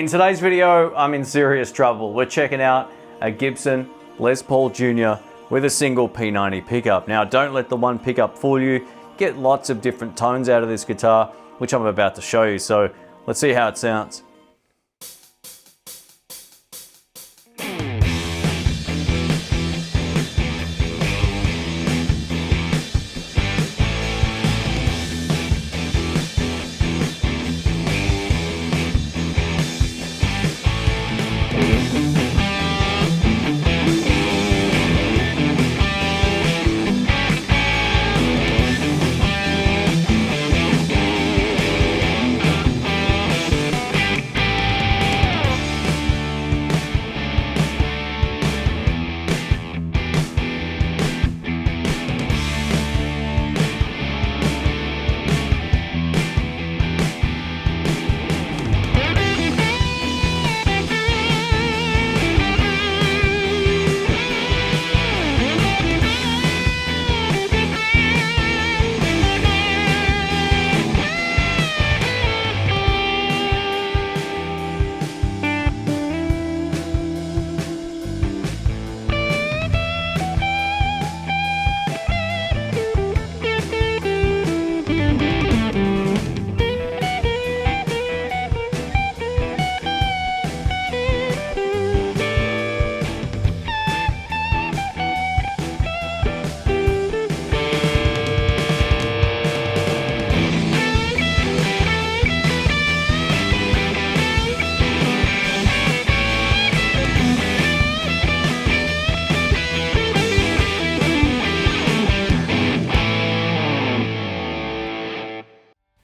In today's video, I'm in serious trouble. We're checking out a Gibson Les Paul Jr. with a single P90 pickup. Now, don't let the one pickup fool you. Get lots of different tones out of this guitar, which I'm about to show you. So let's see how it sounds.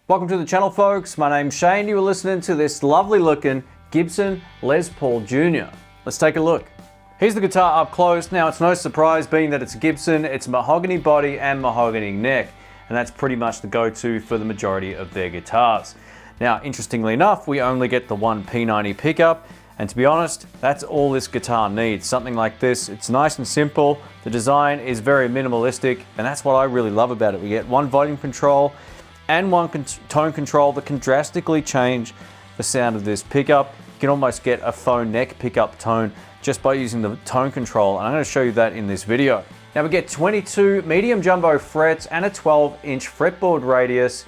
Welcome to the channel, folks. My name's Shane. You were listening to this lovely looking Gibson Les Paul Jr. Let's take a look. Here's the guitar up close. Now, it's no surprise being that it's a Gibson, it's mahogany body and mahogany neck, and that's pretty much the go-to for the majority of their guitars. Now, interestingly enough, we only get the one P90 pickup, and to be honest, that's all this guitar needs. Something like this. It's nice and simple. The design is very minimalistic, and that's what I really love about it. We get one volume control and one tone control that can drastically change the sound of this pickup. You can almost get a phone neck pickup tone just by using the tone control, and I'm going to show you that in this video. Now, we get 22 medium jumbo frets and a 12-inch fretboard radius,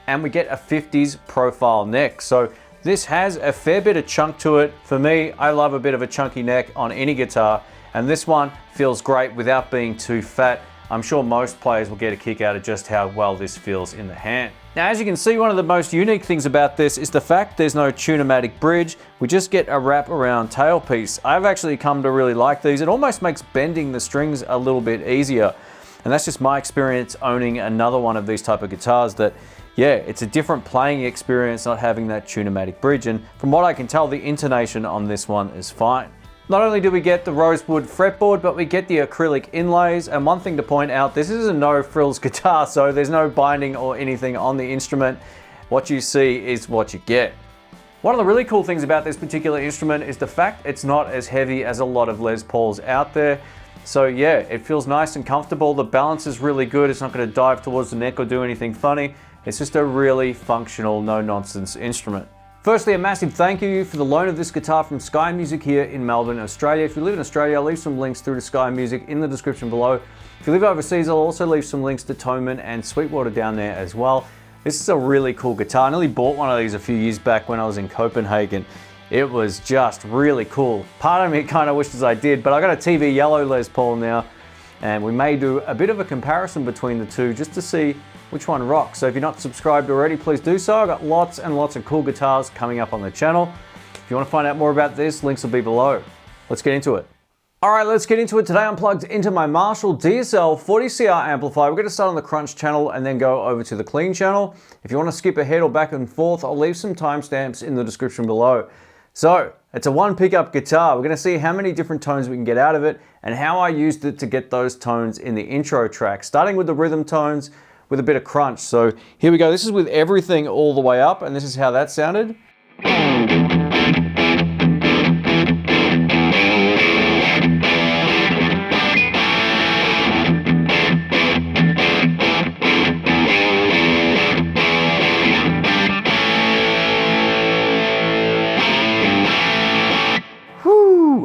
and we get a 50s profile neck. So this has a fair bit of chunk to it. For me, I love a bit of a chunky neck on any guitar, and this one feels great without being too fat. I'm sure most players will get a kick out of just how well this feels in the hand. Now, as you can see, one of the most unique things about this is the fact there's no tune-o-matic bridge. We just get a wrap-around tailpiece. I've actually come to really like these. It almost makes bending the strings a little bit easier. And that's just my experience owning another one of these type of guitars that, yeah, it's a different playing experience not having that tune-o-matic bridge. And from what I can tell, the intonation on this one is fine. Not only do we get the rosewood fretboard, but we get the acrylic inlays. And one thing to point out, this is a no frills guitar, so there's no binding or anything on the instrument. What you see is what you get. One of the really cool things about this particular instrument is the fact it's not as heavy as a lot of Les Pauls out there. So yeah, it feels nice and comfortable. The balance is really good. It's not going to dive towards the neck or do anything funny. It's just a really functional, no-nonsense instrument. Firstly, a massive thank you for the loan of this guitar from Sky Music here in Melbourne, Australia. If you live in Australia, I'll leave some links through to Sky Music in the description below. If you live overseas, I'll also leave some links to Toman and Sweetwater down there as well. This is a really cool guitar. I nearly bought one of these a few years back when I was in Copenhagen. It was just really cool. Part of me kind of wishes I did, but I got a TV yellow Les Paul now, and we may do a bit of a comparison between the two just to see which one rocks. So if you're not subscribed already, please do so. I've got lots and lots of cool guitars coming up on the channel. If you want to find out more about this, links will be below. Let's get into it. All right, let's get into it. Today I'm plugged into my Marshall DSL 40CR amplifier. We're going to start on the crunch channel and then go over to the clean channel. If you want to skip ahead or back and forth, I'll leave some timestamps in the description below. So it's a one pickup guitar. We're going to see how many different tones we can get out of it and how I used it to get those tones in the intro track, starting with the rhythm tones with a bit of crunch. So here we go. This is with everything all the way up, and this is how that sounded.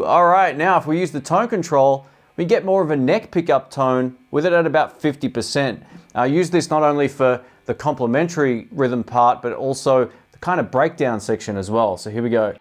All right, now if we use the tone control, we get more of a neck pickup tone with it at about 50%. I use this not only for the complementary rhythm part, but also the kind of breakdown section as well. So here we go.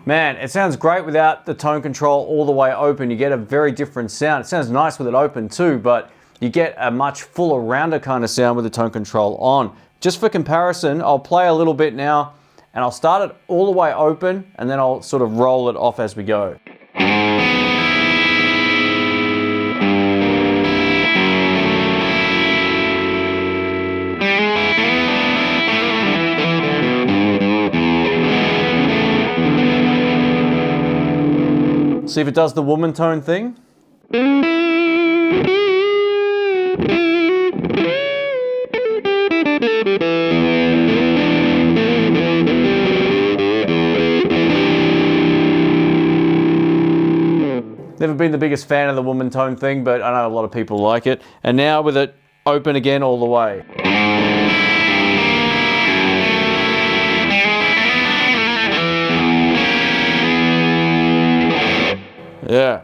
Man, it sounds great without the tone control all the way open. You get a very different sound. It sounds nice with it open too, but you get a much fuller, rounder kind of sound with the tone control on. Just for comparison, I'll play a little bit now and I'll start it all the way open and then I'll sort of roll it off as we go. See if it does the woman tone thing. Never been the biggest fan of the woman tone thing, but I know a lot of people like it. And now with it open again all the way. Yeah.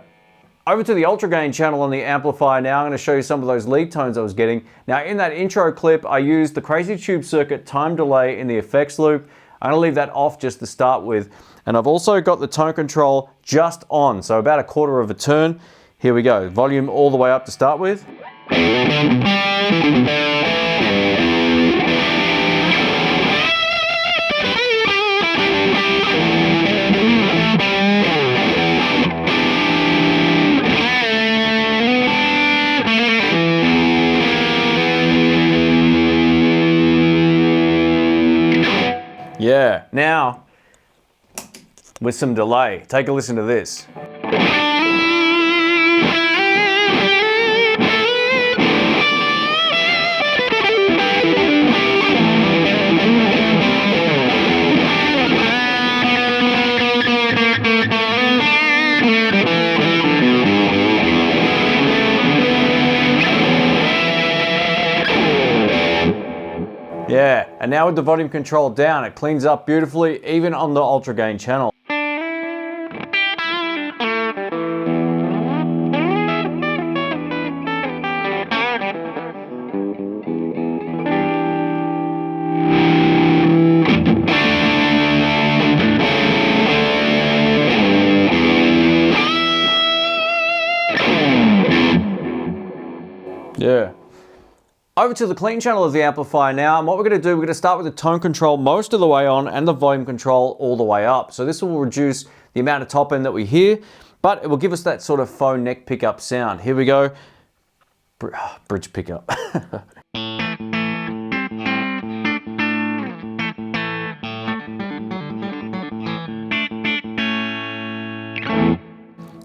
Over to the ultra gain channel on the amplifier now. I'm going to show you some of those lead tones I was getting. Now in that intro clip, I used the Crazy Tube Circuit time delay in the effects loop. I'm going to leave that off just to start with. And I've also got the tone control just on, so about a quarter of a turn. Here we go. Volume all the way up to start with. Yeah, now with some delay. Take a listen to this. Yeah, and now with the volume control down, it cleans up beautifully, even on the ultra gain channel. Yeah. Over to the clean channel of the amplifier now, and what we're going to do, we're going to start with the tone control most of the way on and the volume control all the way up. So this will reduce the amount of top end that we hear, but it will give us that sort of faux neck pickup sound. Here we go. Bridge pickup.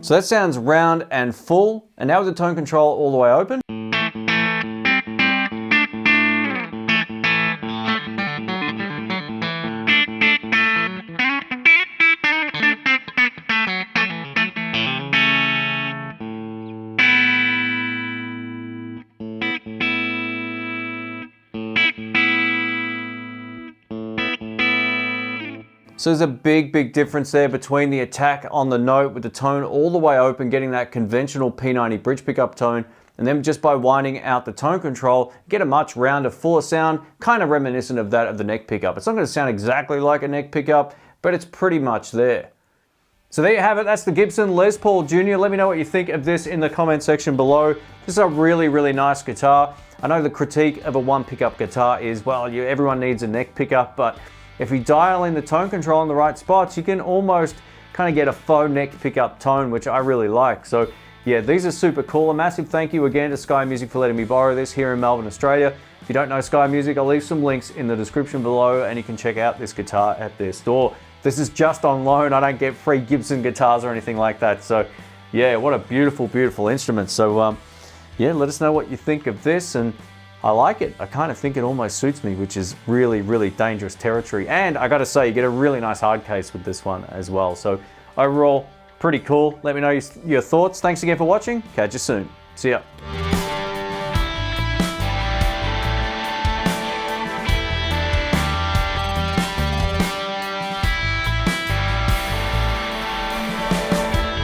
So that sounds round and full, and now with the tone control all the way open. So there's a big difference there between the attack on the note with the tone all the way open, getting that conventional P90 bridge pickup tone, and then just by winding out the tone control, get a much rounder, fuller sound, kind of reminiscent of that of the neck pickup. It's not going to sound exactly like a neck pickup, but it's pretty much there. So there you have it, that's the Gibson Les Paul Jr. Let me know what you think of this in the comment section below. This is a really nice guitar. I know the critique of a one pickup guitar is, well, everyone needs a neck pickup, but if you dial in the tone control in the right spots, you can almost kind of get a faux neck pickup tone, which I really like. So yeah, these are super cool. A massive thank you again to Sky Music for letting me borrow this here in Melbourne, Australia. If you don't know Sky Music, I'll leave some links in the description below and you can check out this guitar at their store. This is just on loan. I don't get free Gibson guitars or anything like that. So yeah, what a beautiful instrument. So yeah, let us know what you think of this, and I like it. I kind of think it almost suits me, which is really, really dangerous territory. And I gotta say, you get a really nice hard case with this one as well. So overall, pretty cool. Let me know your thoughts. Thanks again for watching. Catch you soon. See ya.